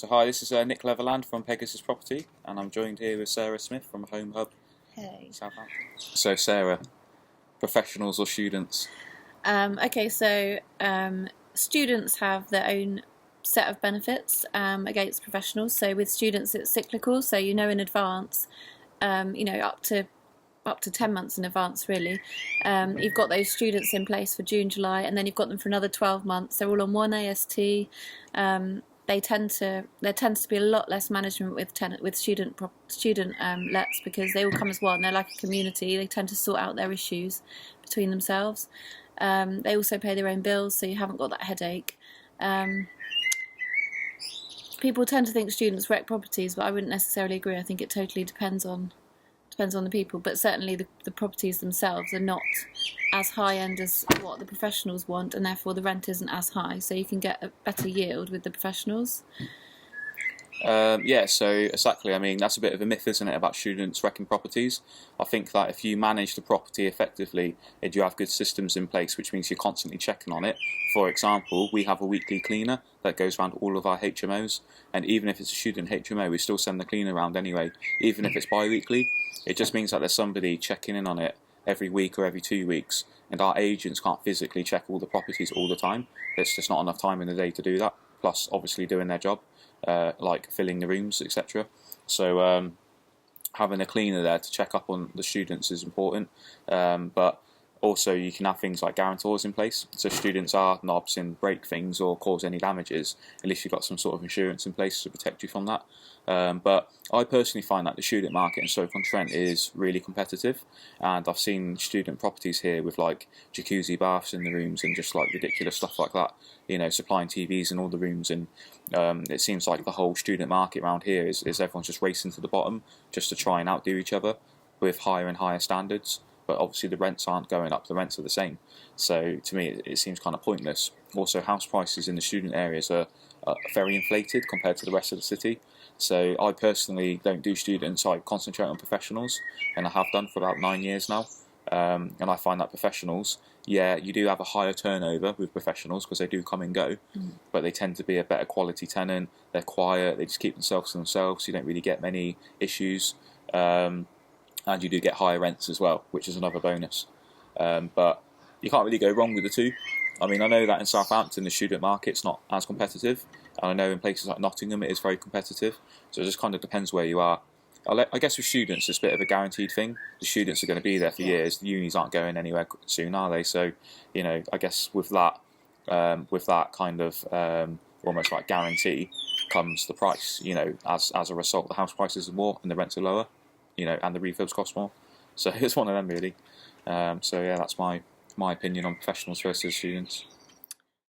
So hi, this is Nick Leatherland from Pegasus Property, and I'm joined here with Sarah Smith from Home Hub, Hey. Southampton. So Sarah, professionals or students? Students have their own set of benefits against professionals. So with students, it's cyclical. So you know in advance, up to 10 months in advance, really. You've got those students in place for June, July, and then you've got them for another 12 months. They're all on one AST. There tends to be a lot less management with student lets, because they all come as one. They're like a community. They tend to sort out their issues between themselves. They also pay their own bills, so you haven't got that headache. People tend to think students wreck properties, but I wouldn't necessarily agree. I think it totally depends on the people, but certainly the properties themselves are not as high end as what the professionals want, and therefore the rent isn't as high, so you can get a better yield with the professionals. Yeah, so exactly. I mean, that's a bit of a myth, isn't it, about students wrecking properties? I think that if you manage the property effectively and you have good systems in place, which means you're constantly checking on it. For example, we have a weekly cleaner that goes around all of our HMOs, and even if it's a student HMO, we still send the cleaner around anyway, even if it's bi-weekly. It just means that there's somebody checking in on it every week or every 2 weeks, and our agents can't physically check all the properties all the time. There's just not enough time in the day to do that, plus obviously doing their job. Like filling the rooms, etc. So having a cleaner there to check up on the students is important, but also you can have things like guarantors in place, so students are knobs and break things or cause any damages, at least you've got some sort of insurance in place to protect you from that. But I personally find that the student market in Stoke-on-Trent is really competitive, and I've seen student properties here with like jacuzzi baths in the rooms and just like ridiculous stuff like that, you know, supplying TVs in all the rooms, and it seems like the whole student market around here is everyone's just racing to the bottom just to try and outdo each other with higher and higher standards. But obviously the rents aren't going up, the rents are the same. So to me it seems kind of pointless. Also, house prices in the student areas are very inflated compared to the rest of the city. So I personally don't do students, I concentrate on professionals, and I have done for about 9 years now. And I find that professionals, yeah, you do have a higher turnover with professionals because they do come and go, but they tend to be a better quality tenant. They're quiet, they just keep themselves to themselves, you don't really get many issues. And you do get higher rents as well, which is another bonus. But you can't really go wrong with the two. I mean, I know that in Southampton the student market's not as competitive, and I know in places like Nottingham it is very competitive, so it just kind of depends where you are. I guess with students it's a bit of a guaranteed thing. The students are going to be there for years, the unis aren't going anywhere soon, are they? So, you know, I guess with that kind of almost like guarantee comes the price, you know, as a result the house prices are more and the rents are lower, you know, and the refurbs cost more. So it's one of them really. So yeah, that's my opinion on professionals versus students.